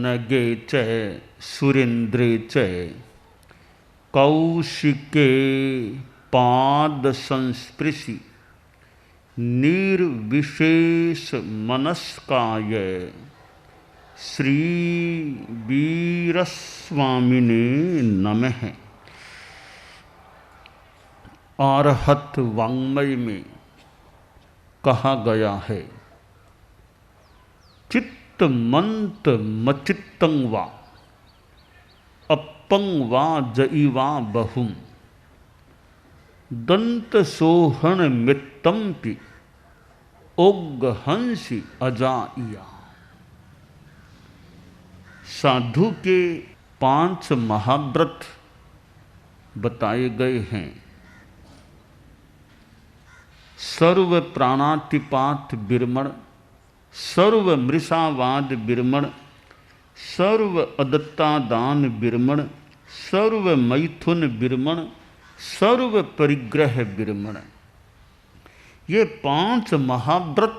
नगे च सुरेन्द्रे च कौशिके पाद संस्पृशि निर्विशेष मनस्काय श्री वीरस्वामिने नमः। आरहत वाङ्मय में कहा गया है, चित्त मंत मचित्तं वा अपं वा जईवा बहुम दंत सोहन मित्तंपि ओग्गहंसि अजाइया। साधु के 5 महाव्रत बताए गए हैं। सर्व प्राणातिपात विरमण, सर्व मृषावाद विरमण, सर्व अदत्तादान विरमण, सर्व मैथुन विरमण, सर्व परिग्रह विरमण। ये 5 महाव्रत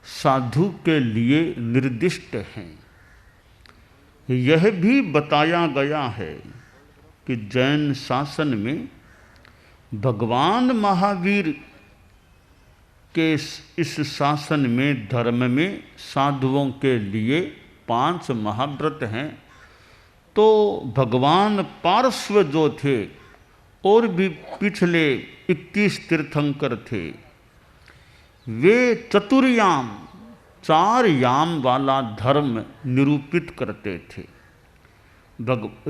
साधु के लिए निर्दिष्ट हैं। यह भी बताया गया है कि जैन शासन में भगवान महावीर के इस शासन में धर्म में साधुओं के लिए 5 महाव्रत हैं। तो भगवान पार्श्व जो थे और भी पिछले 21 तीर्थंकर थे, वे चतुर्याम 4 याम वाला धर्म निरूपित करते थे।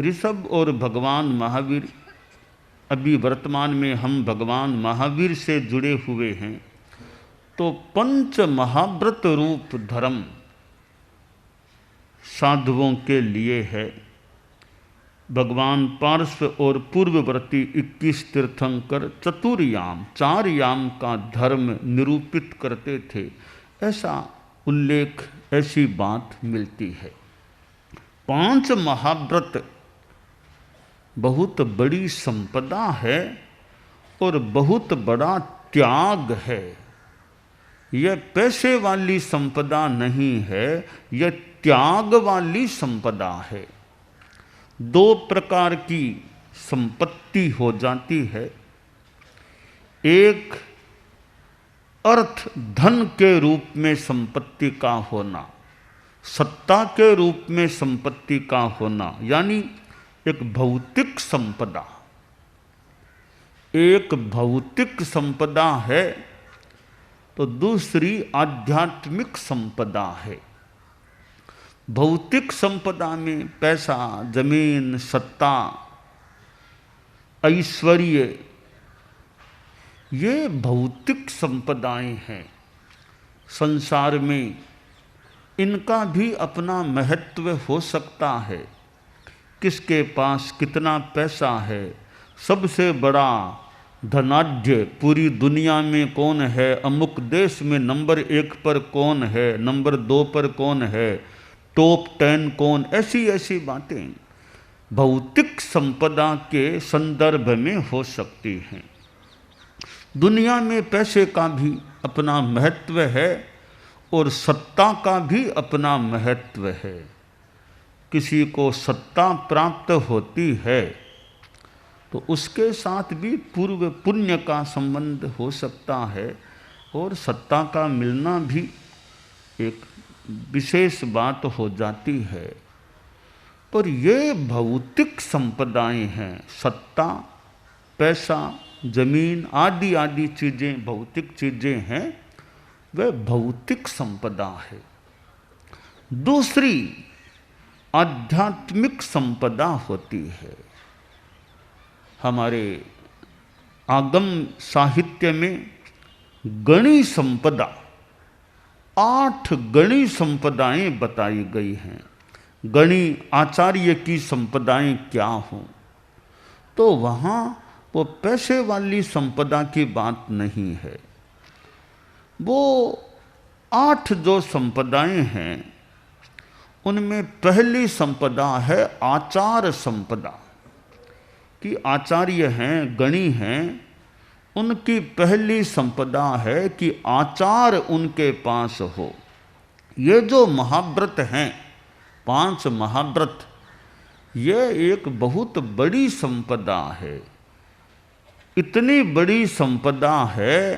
ऋषभ और भगवान महावीर, अभी वर्तमान में हम भगवान महावीर से जुड़े हुए हैं, तो 5 महाव्रत रूप धर्म साधुओं के लिए है। भगवान पार्श्व और पूर्ववर्ती 21 तीर्थंकर चतुर्याम 4 याम का धर्म निरूपित करते थे, ऐसा उल्लेख, ऐसी बात मिलती है। 5 महाव्रत बहुत बड़ी संपदा है और बहुत बड़ा त्याग है। यह पैसे वाली संपदा नहीं है, यह त्याग वाली संपदा है। 2 प्रकार की संपत्ति हो जाती है। एक अर्थ धन के रूप में संपत्ति का होना, सत्ता के रूप में संपत्ति का होना, यानी एक भौतिक संपदा। एक भौतिक संपदा है तो दूसरी आध्यात्मिक संपदा है। भौतिक संपदा में पैसा, जमीन, सत्ता, ऐश्वर्य, ये भौतिक संपदाएं हैं। संसार में इनका भी अपना महत्व हो सकता है। किसके पास कितना पैसा है, सबसे बड़ा धनाढ्य पूरी दुनिया में कौन है, अमुक देश में नंबर 1 पर कौन है, नंबर 2 पर कौन है, टॉप 10 कौन, ऐसी ऐसी बातें भौतिक संपदा के संदर्भ में हो सकती हैं। दुनिया में पैसे का भी अपना महत्व है और सत्ता का भी अपना महत्व है। किसी को सत्ता प्राप्त होती है तो उसके साथ भी पूर्व पुण्य का संबंध हो सकता है और सत्ता का मिलना भी एक विशेष बात हो जाती है। पर ये भौतिक संपदाएं हैं, सत्ता, पैसा, जमीन आदि आदि चीज़ें भौतिक चीज़ें हैं, वह भौतिक संपदा है। दूसरी आध्यात्मिक संपदा होती है। हमारे आगम साहित्य में गणी संपदा, 8 गणी संपदाएं बताई गई हैं। गणी आचार्य की संपदाएं क्या हों, तो वहाँ वो पैसे वाली संपदा की बात नहीं है। वो 8 जो संपदाएं हैं उनमें पहली संपदा है आचार संपदा। कि आचार्य हैं, गणी हैं, उनकी पहली संपदा है कि आचार उनके पास हो। ये जो महाव्रत हैं 5 महाव्रत, यह एक बहुत बड़ी संपदा है। इतनी बड़ी संपदा है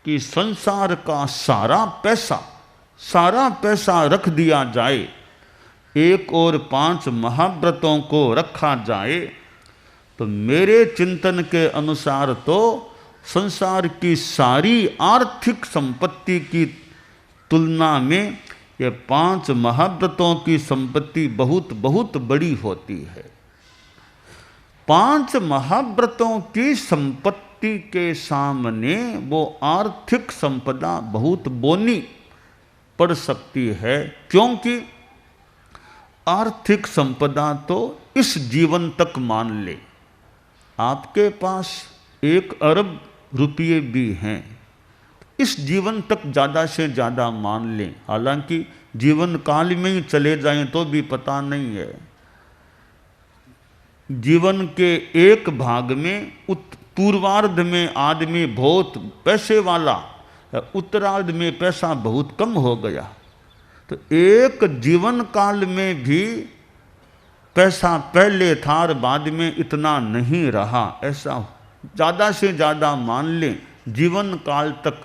कि संसार का सारा पैसा रख दिया जाए, एक और 5 महाव्रतों को रखा जाए, तो मेरे चिंतन के अनुसार तो संसार की सारी आर्थिक संपत्ति की तुलना में ये 5 महाव्रतों की संपत्ति बहुत बहुत बड़ी होती है। 5 महाव्रतों की संपत्ति के सामने वो आर्थिक संपदा बहुत बोनी पड़ सकती है, क्योंकि आर्थिक संपदा तो इस जीवन तक मान ले। आपके पास 1 अरब रुपये भी हैं, इस जीवन तक ज़्यादा से ज़्यादा मान लें, हालांकि जीवन काल में ही चले जाएं तो भी पता नहीं है। जीवन के एक भाग में पूर्वार्ध में आदमी बहुत पैसे वाला, उत्तरार्ध में पैसा बहुत कम हो गया, तो एक जीवन काल में भी पैसा पहले था और बाद में इतना नहीं रहा, ऐसा ज़्यादा से ज़्यादा मान लें जीवन काल तक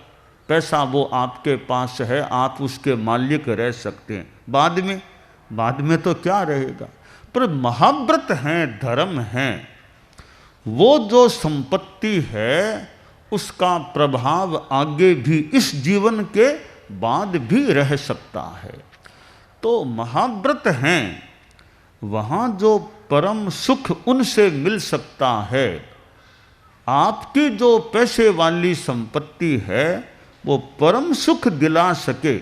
पैसा वो आपके पास है, आप उसके मालिक रह सकते हैं। बाद में तो क्या रहेगा। पर महाव्रत हैं, धर्म हैं, वो जो संपत्ति है उसका प्रभाव आगे भी इस जीवन के बाद भी रह सकता है। तो महाव्रत हैं, वहाँ जो परम सुख उनसे मिल सकता है। आपकी जो पैसे वाली संपत्ति है वो परम सुख दिला सके।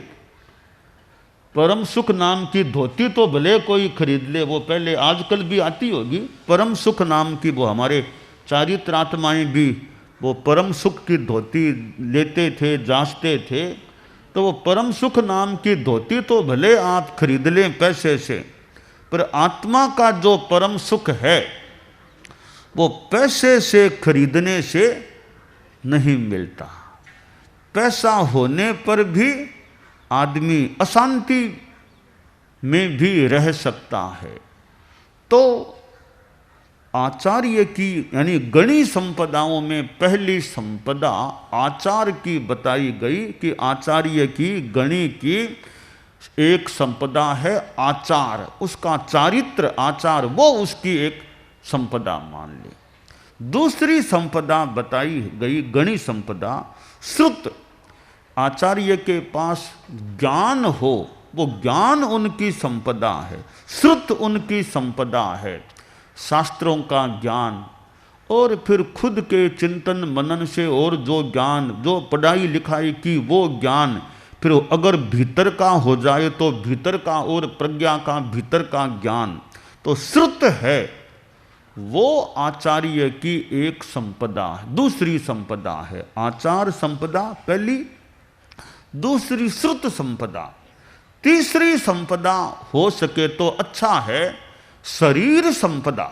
परम सुख नाम की धोती तो भले कोई खरीद ले, वो पहले आजकल भी आती होगी परम सुख नाम की, वो हमारे चारित्रात्माएं भी वो परम सुख की धोती लेते थे, जांचते थे। तो वो परम सुख नाम की धोती तो भले आप खरीद लें पैसे से, पर आत्मा का जो परम सुख है वो पैसे से खरीदने से नहीं मिलता। पैसा होने पर भी आदमी अशांति में भी रह सकता है। तो आचार्य की यानी गणी संपदाओं में पहली संपदा आचार की बताई गई कि आचार्य की गणी की एक संपदा है आचार, उसका चारित्र आचार, वो उसकी एक संपदा मान ले। दूसरी संपदा बताई गई गणी संपदा श्रुत, आचार्य के पास ज्ञान हो, वो ज्ञान उनकी संपदा है, श्रुत उनकी संपदा है, शास्त्रों का ज्ञान और फिर खुद के चिंतन मनन से और जो ज्ञान, जो पढ़ाई लिखाई की वो ज्ञान, फिर अगर भीतर का हो जाए तो भीतर का और प्रज्ञा का भीतर का ज्ञान, तो श्रुत है, वो आचार्य की एक संपदा है। दूसरी संपदा है आचार संपदा पहली, दूसरी श्रुत संपदा। तीसरी संपदा हो सके तो अच्छा है शरीर संपदा,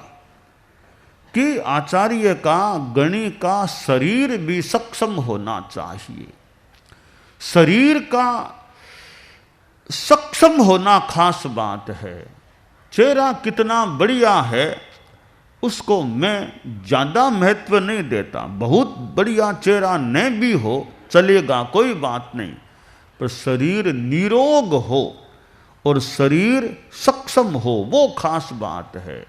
कि आचार्य का गणी का शरीर भी सक्षम होना चाहिए। शरीर का सक्षम होना खास बात है। चेहरा कितना बढ़िया है उसको मैं ज़्यादा महत्व नहीं देता, बहुत बढ़िया चेहरा न भी हो चलेगा, कोई बात नहीं, पर शरीर निरोग हो और शरीर सक्षम हो, वो खास बात है।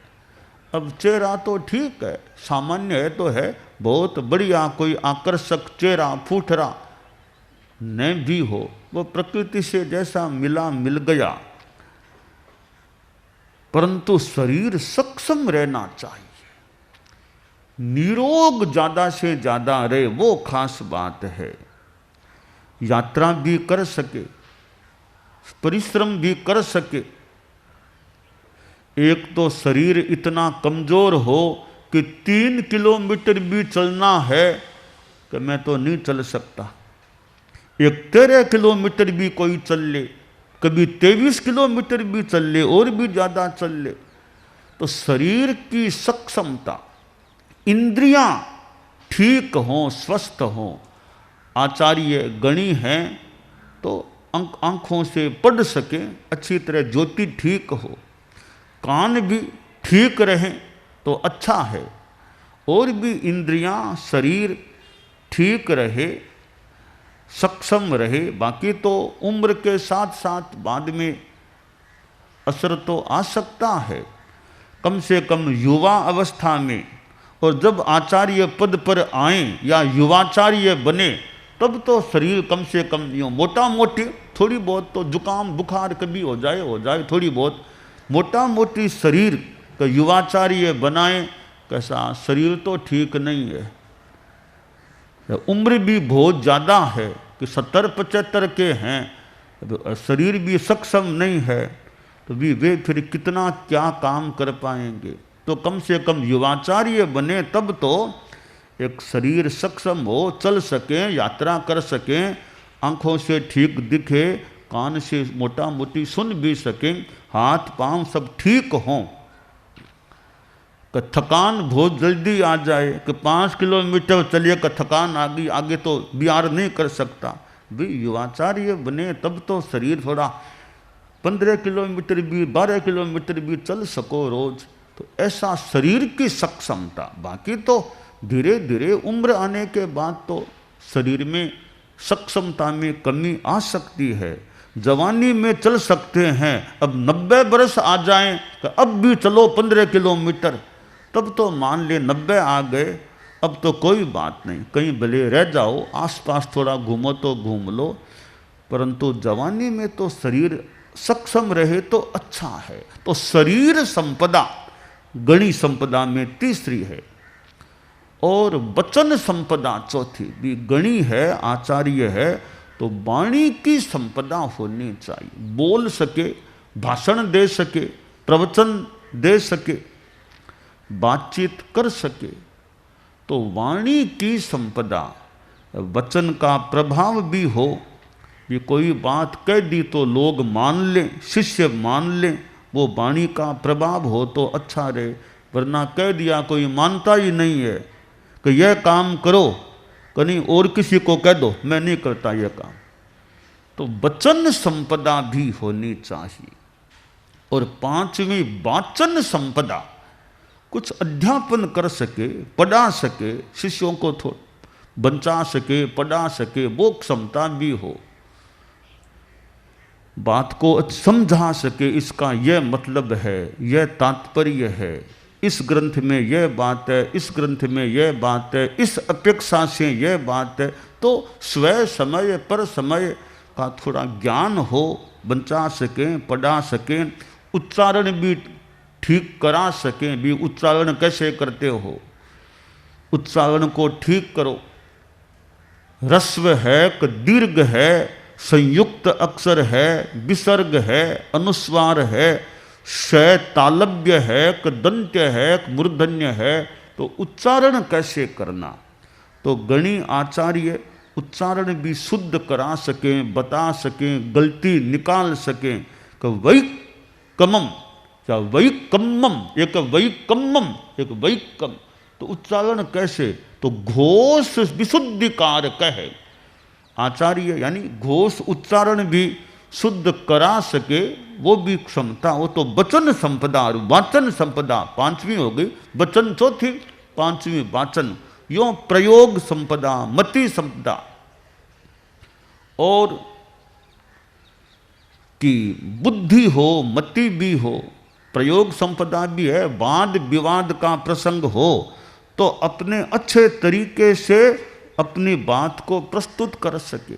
अब चेहरा तो ठीक है, सामान्य है तो है, बहुत बढ़िया कोई आकर्षक चेहरा फूटरा न भी हो, वो प्रकृति से जैसा मिला मिल गया, परंतु शरीर सक्षम रहना चाहिए, निरोग ज़्यादा से ज़्यादा रहे, वो खास बात है। यात्रा भी कर सके, परिश्रम भी कर सके। एक तो शरीर इतना कमज़ोर हो कि 3 किलोमीटर भी चलना है कि मैं तो नहीं चल सकता, एक 13 किलोमीटर भी कोई चल ले, कभी 23 किलोमीटर भी चल ले और भी ज़्यादा चल ले। तो शरीर की सक्षमता, इंद्रियां ठीक हों, स्वस्थ हों। आचार्य गणी हैं तो आँखों से पढ़ सके, अच्छी तरह ज्योति ठीक हो, कान भी ठीक रहे तो अच्छा है, और भी इंद्रियां शरीर ठीक रहे, सक्षम रहे। बाकी तो उम्र के साथ साथ बाद में असर तो आ सकता है। कम से कम युवा अवस्था में, और जब आचार्य पद पर आए या युवाचार्य बने, तब तो शरीर कम से कम यूँ मोटा मोटी, थोड़ी बहुत तो जुकाम बुखार कभी हो जाए थोड़ी बहुत मोटा मोटी शरीर का युवाचार्य बनाए। कैसा शरीर तो ठीक नहीं है, उम्र भी बहुत ज़्यादा है कि 70-75 के हैं, शरीर भी सक्षम नहीं है, तो भी वे फिर कितना क्या काम कर पाएंगे। तो कम से कम युवाचार्य बने, तब तो एक शरीर सक्षम हो, चल सके, यात्रा कर सके, आँखों से ठीक दिखे, कान से मोटा मोटी सुन भी सकें, हाथ पांव सब ठीक हों, कि थकान बहुत जल्दी आ जाए, कि 5 किलोमीटर चलिए का थकान आ गई, आगे तो बिहार नहीं कर सकता। भी युवाचार्य बने तब तो शरीर थोड़ा 15 किलोमीटर भी 12 किलोमीटर भी चल सको रोज, तो ऐसा शरीर की सक्षमता। बाकी तो धीरे धीरे उम्र आने के बाद तो शरीर में सक्षमता में कमी आ सकती है। जवानी में चल सकते हैं, अब 90 बरस आ जाएं तो अब भी चलो 15 किलोमीटर, तब तो मान ले 90 आ गए, अब तो कोई बात नहीं, कहीं भले रह जाओ, आसपास थोड़ा घूमो तो घूम लो, परंतु जवानी में तो शरीर सक्षम रहे तो अच्छा है। तो शरीर संपदा गणी संपदा में तीसरी है, और वचन संपदा चौथी। भी गणी है, आचार्य है, तो वाणी की संपदा होनी चाहिए, बोल सके, भाषण दे सके, प्रवचन दे सके, बातचीत कर सके, तो वाणी की संपदा, वचन का प्रभाव भी हो। ये कोई बात कह दी तो लोग मान लें, शिष्य मान लें, वो वाणी का प्रभाव हो तो अच्छा रहे, वरना कह दिया कोई मानता ही नहीं है कि यह काम करो, कहीं और किसी को कह दो मैं नहीं करता यह काम। तो वचन संपदा भी होनी चाहिए। और पांचवी वाचन संपदा, कुछ अध्यापन कर सके, पढ़ा सके, शिष्यों को बचा सके, पढ़ा सके, वो क्षमता भी हो, बात को समझा सके, इसका यह मतलब है, यह तात्पर्य है, इस ग्रंथ में यह बात है, इस ग्रंथ में यह बात है, इस अपेक्षा से यह बात है। तो स्वयं समय पर समय का थोड़ा ज्ञान हो, बचा सकें, पढ़ा सकें, उच्चारण भी ठीक करा सकें। भी उच्चारण कैसे करते हो, उच्चारण को ठीक करो, ह्रस्व है कि दीर्घ है, संयुक्त अक्षर है, विसर्ग है, अनुस्वार है, शय तालव्य है कि दंत्य है कि मूर्धन्य है, तो उच्चारण कैसे करना। तो गणी आचार्य उच्चारण भी शुद्ध करा सकें, बता सकें, गलती निकाल सकें। कि वैकमम या वैकम्मम, एक वैकम्मम एक वैकम, तो उच्चारण कैसे, तो घोष विशुद्धिकार कहे आचार्य, यानी घोष उच्चारण भी शुद्ध करा सके, वो भी क्षमता हो। तो वचन संपदा और वाचन संपदा पांचवी हो गई, वचन चौथी, पांचवी वाचन। यो प्रयोग संपदा, मति संपदा, और कि बुद्धि हो, मति भी हो, प्रयोग संपदा भी है। वाद विवाद का प्रसंग हो तो अपने अच्छे तरीके से अपनी बात को प्रस्तुत कर सके।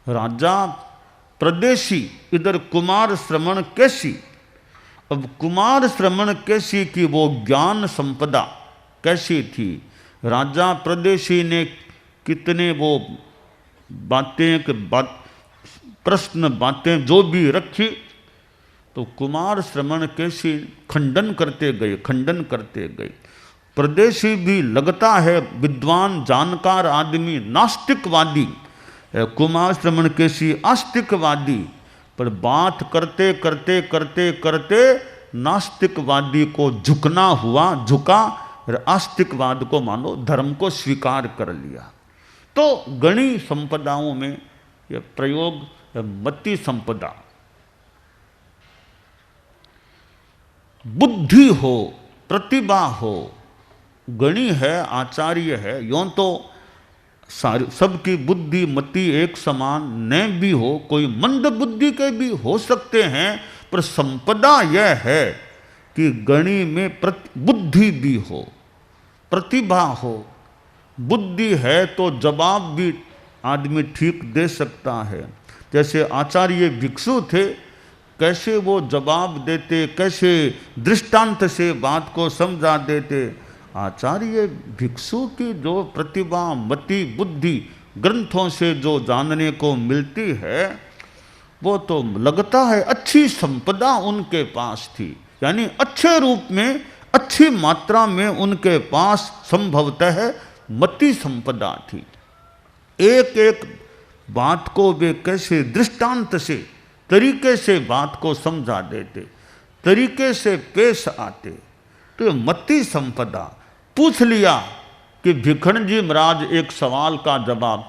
राजा प्रदेशी, इधर कुमार श्रवण कैसी। अब कुमार श्रवण कैसी की वो ज्ञान संपदा कैसी थी। राजा प्रदेशी ने कितने वो बातें प्रश्न बातें जो भी रखी, तो कुमार श्रवण कैसी खंडन करते गए। प्रदेशी भी लगता है विद्वान जानकार आदमी, नास्तिकवादी, कुमार श्रवण कैसी आस्तिकवादी, पर बात करते करते नास्तिकवादी को झुकना हुआ, झुका, और आस्तिकवाद को मानो धर्म को स्वीकार कर लिया। तो गणी संपदाओं में ये प्रयोग मति संपदा। बुद्धि हो, प्रतिभा हो, गणी है, आचार्य है, यों तो सबकी बुद्धि मति एक समान न भी हो, कोई मंद बुद्धि के भी हो सकते हैं, पर संपदा यह है कि गणी में बुद्धि भी हो, प्रतिभा हो। बुद्धि है तो जवाब भी आदमी ठीक दे सकता है। जैसे आचार्य भिक्षु थे, कैसे वो जवाब देते, कैसे दृष्टांत से बात को समझा देते। आचार्य भिक्षु की जो प्रतिभा, मति, बुद्धि ग्रंथों से जो जानने को मिलती है, वो तो लगता है अच्छी संपदा उनके पास थी, यानी अच्छे रूप में, अच्छी मात्रा में उनके पास संभवतः मति संपदा थी। एक एक बात को वे कैसे दृष्टांत से, तरीके से बात को समझा देते, तरीके से पेश आते। तो मति संपदा। पूछ लिया कि भिखण जी महाराज एक सवाल का जवाब,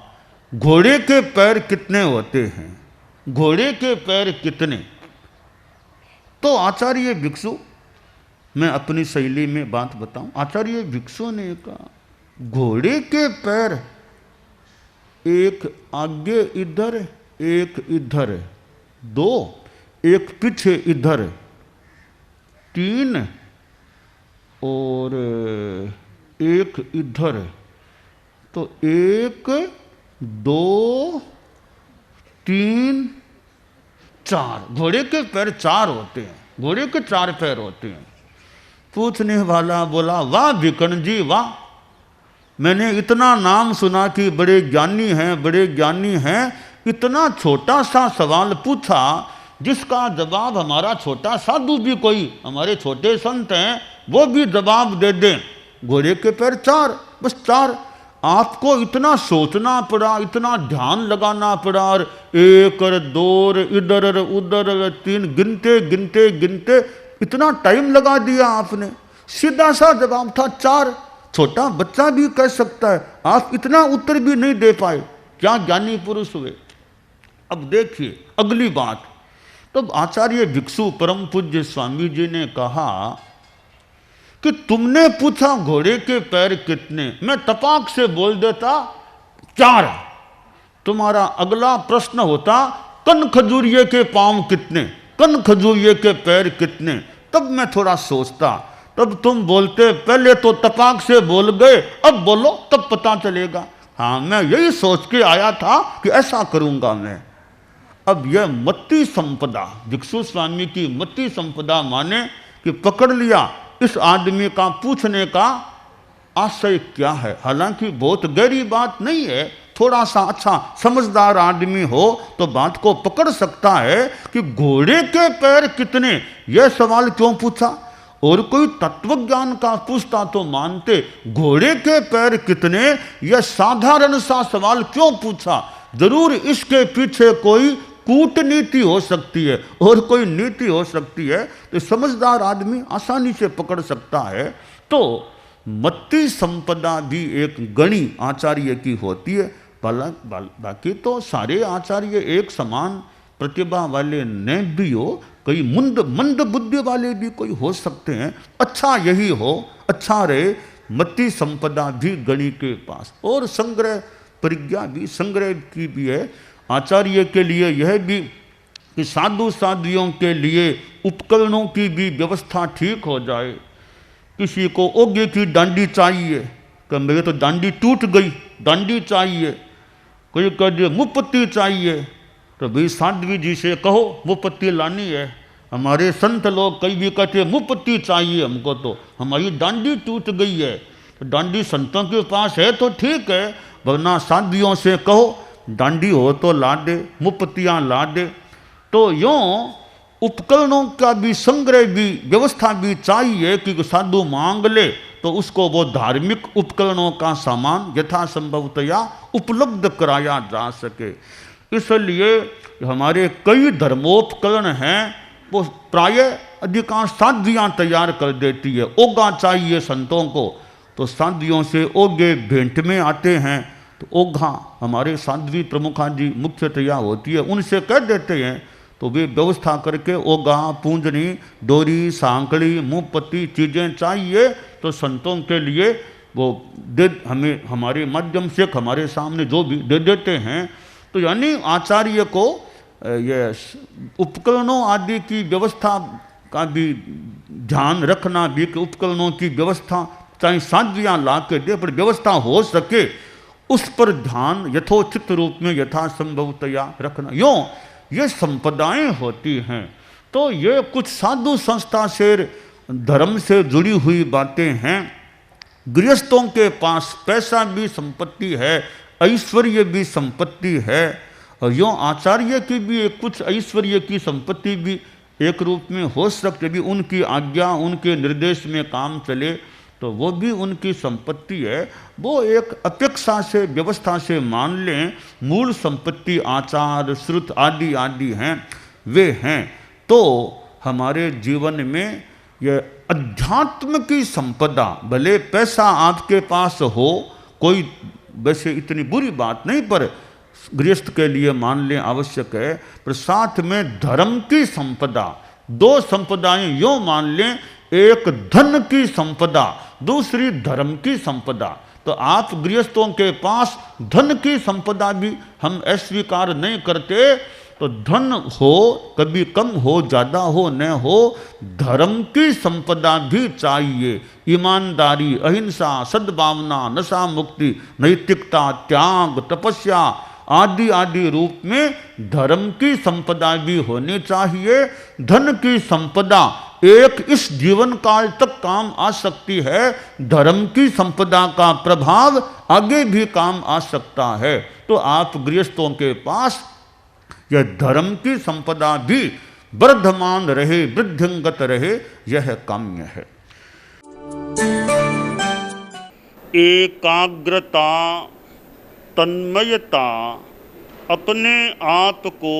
घोड़े के पैर कितने होते हैं, घोड़े के पैर कितने? तो आचार्य भिक्षु, मैं अपनी शैली में बात बताऊं, आचार्य भिक्षु ने कहा घोड़े के पैर एक आगे इधर, एक इधर, दो, एक पीछे इधर, तीन और एक इधर, तो एक, दो, तीन, चार। घोड़े के पैर चार होते हैं, घोड़े के चार पैर होते हैं। पूछने वाला बोला, वाह भिखण जी वाह, मैंने इतना नाम सुना कि बड़े ज्ञानी हैं, बड़े ज्ञानी हैं, इतना छोटा सा सवाल पूछा जिसका जवाब हमारा छोटा साधु भी, कोई हमारे छोटे संत हैं, वो भी जवाब दे दें। घोड़े के पैर चार, बस चार। आपको इतना सोचना पड़ा, इतना ध्यान लगाना पड़ा, और एक और दो और इधर और उधर और तीन, गिनते गिनते गिनते इतना टाइम लगा दिया आपने। सीधा सा जवाब था चार। छोटा बच्चा भी कह सकता है, आप इतना उत्तर भी नहीं दे पाए, क्या ज्ञानी पुरुष हुए। अब देखिए अगली बात। तब आचार्य भिक्षु परम पूज्य स्वामी जी ने कहा कि तुमने पूछा घोड़े के पैर कितने, मैं तपाक से बोल देता चार। तुम्हारा अगला प्रश्न होता कन खजूरिये के पांव कितने, कन खजूरिये के पैर कितने, तब मैं थोड़ा सोचता। तब तुम बोलते पहले तो तपाक से बोल गए, अब बोलो तब पता चलेगा। हाँ, मैं यही सोच के आया था कि ऐसा करूंगा मैं। अब यह मति संपदा, भिक्षु स्वामी की मति संपदा माने कि पकड़ लिया इस आदमी का पूछने का आशय क्या है। हालांकि बहुत गहरी बात नहीं है, थोड़ा सा अच्छा समझदार आदमी हो तो बात को पकड़ सकता है कि घोड़े के पैर कितने, यह सवाल क्यों पूछा। और कोई तत्व ज्ञान का पूछता तो मानते, घोड़े के पैर कितने, यह साधारण सा सवाल क्यों पूछा। जरूर इसके पीछे कोई कूटनीति हो सकती है और कोई नीति हो सकती है, तो समझदार आदमी आसानी से पकड़ सकता है। तो मति संपदा भी एक गणी आचार्य की होती है। बाकी तो सारे आचार्य एक समान प्रतिभा वाले न भी हो, कई मंद बुद्धि वाले भी कोई हो सकते हैं। अच्छा यही हो, अच्छा रहे, मति संपदा भी गणी के पास। और संग्रह प्रज्ञा भी संग्रह की भी है। आचार्य के लिए यह भी कि साधु साध्वियों के लिए उपकरणों की भी व्यवस्था ठीक हो जाए। किसी को ओगे की डांडी चाहिए, कि मेरे तो डांडी टूट गई, डांडी चाहिए। कोई कहे मुपत्ती चाहिए, तो भाई साध्वी जी से कहो मुपत्ती लानी है। हमारे संत लोग कई भी कहते मुपत्ती चाहिए हमको, तो हमारी डांडी टूट गई है। तो डांडी संतों के पास है तो ठीक है, वरना साध्वियों से कहो डांडी हो तो ला दे, मुपत्तियाँ ला दे। तो यूँ उपकरणों का भी संग्रह भी व्यवस्था भी चाहिए कि साधु मांग ले तो उसको वो धार्मिक उपकरणों का सामान यथासंभवतया उपलब्ध कराया जा सके। इसलिए हमारे कई धर्मोपकरण हैं, वो प्रायः अधिकांश साध्वियाँ तैयार कर देती है। ओगा चाहिए संतों को, तो साध्वियों से ओगे भेंट में आते हैं। तो ओघा हमारे साध्वी प्रमुखा जी मुख्यतया होती है, उनसे कह देते हैं तो वे व्यवस्था करके ओघा, पूंजनी, डोरी, सांकड़ी, मुँहपत्ती चीज़ें चाहिए तो संतों के लिए वो दे, हमें हमारे माध्यम से हमारे सामने जो भी दे देते हैं। तो यानी आचार्य को ये उपकरणों आदि की व्यवस्था का भी ध्यान रखना भी कि उपकरणों की व्यवस्था चाहे साध्वियाँ ला के दे, पर व्यवस्था हो सके उस पर ध्यान यथोचित रूप में यथासंभवतया रखना। यूँ ये संपदाएं होती हैं। तो ये कुछ साधु संस्था से धर्म से जुड़ी हुई बातें हैं। गृहस्थों के पास पैसा भी संपत्ति है, ऐश्वर्य भी संपत्ति है, और यूँ आचार्य की भी एक कुछ ऐश्वर्य की संपत्ति भी एक रूप में हो सकती भी, उनकी आज्ञा उनके निर्देश में काम चले तो वो भी उनकी संपत्ति है। वो एक अपेक्षा से व्यवस्था से मान लें, मूल संपत्ति आचार श्रुत आदि आदि हैं वे हैं। तो हमारे जीवन में ये अध्यात्म की संपदा, भले पैसा आपके पास हो, कोई वैसे इतनी बुरी बात नहीं, पर गृहस्थ के लिए मान लें आवश्यक है, पर साथ में धर्म की संपदा, दो संपदाएं यूँ मान लें, एक धन की संपदा, दूसरी धर्म की संपदा। तो आप गृहस्थों के पास धन की संपदा भी हम अस्वीकार नहीं करते। तो धन हो, कभी कम हो, ज़्यादा हो, न हो, धर्म की संपदा भी चाहिए। ईमानदारी, अहिंसा, सद्भावना, नशा मुक्ति, नैतिकता, त्याग, तपस्या आदि आदि रूप में धर्म की संपदा भी होनी चाहिए। धन की संपदा एक इस जीवन काल तक काम आ सकती है, धर्म की संपदा का प्रभाव आगे भी काम आ सकता है। तो आप गृहस्थों के पास यह धर्म की संपदा भी वर्धमान रहे, वृद्धिंगत रहे, यह काम्य है। एकाग्रता, तन्मयता, अपने आप को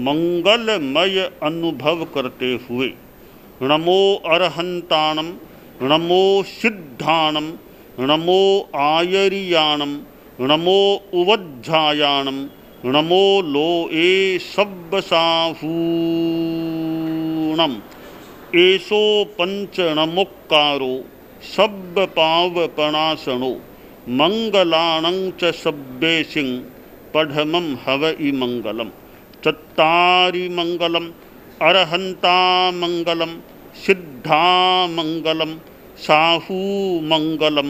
मंगलमय अनुभव करते हुए नमो अरहंताणम, नमो सिद्धाणम, नमो आयरियाणम, नमो उवज्झायाणम, नमो लोए सब्बसाहूणम, एसो पंच नमोक्कारो सब्बपावपणासनो, मंगलाणं च सब्बेसिं पढ़मं हवइ मंगलम। चत्तारि मंगलम, अरहंता मंगलम, सिद्धा मंगलम, साहू मंगलम,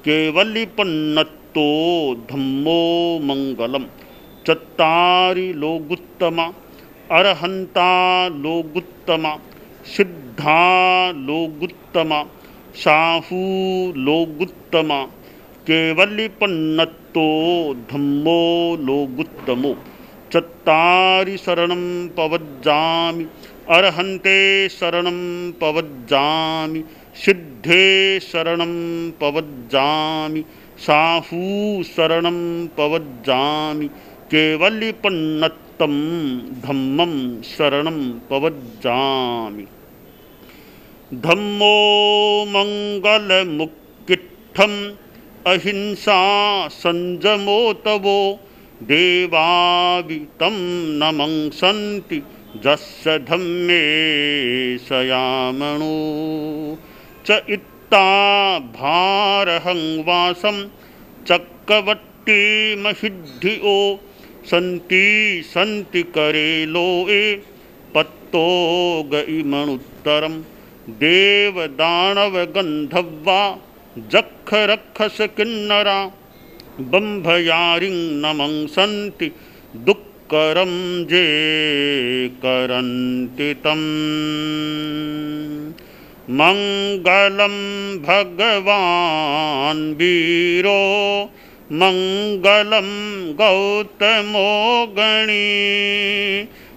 केवलिपन्नतो धम्मो मंगलम। चत्तारि लोगुत्तमा, अरहंता लोगुत्तमा, सिद्धा लोगुत्तमा, साहू लोगुत्तमा, केवलिपन्नतो धम्मो लोगुत्तमो। चत्तारि शरणं पवज्जामि, अरहन्ते शरणं पवज्जामि, सिद्धे शरणं पवज्जामि, साहू शरणं पवज्जामि, केवलिपन्नतं धम्मं शरणं पवज्जामि। धम्मो मंगलमुक्किट्ठम्, अहिंसा संजमो तवो, देवावितं नमंसन्ति जस्य धम्मे सयामणो। च इत्ता भारहं वासं चक्रवट्टी महिद्धिओ, सन्ति सन्ति करे लोए पत्तो गइमणुत्तरम। देवदानव गंधर्वा जख रक्षस किन्नरा, बंभयारिं नमंसन्ति दुक्करं जे करन्ति तम्। मंगलम भगवान् वीरो, मंगलम गौतमो गणी,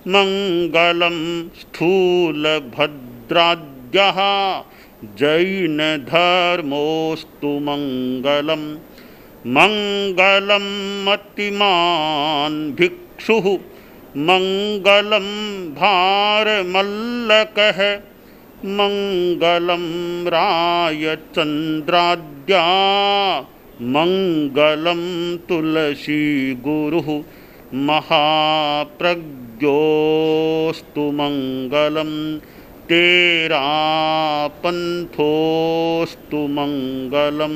मंगलम स्थूलभद्राद्यः जैन धर्मोस्तु मंगलम। मंगलम मतिमान् भिक्षुः, मंगलम भारमल्लकः, मंगलम रायचन्द्राद्या मंगलम तुलसी गुरु महाप्रज्ञोस्तु मंगलम तेरा पंथोस्तु मंगलम।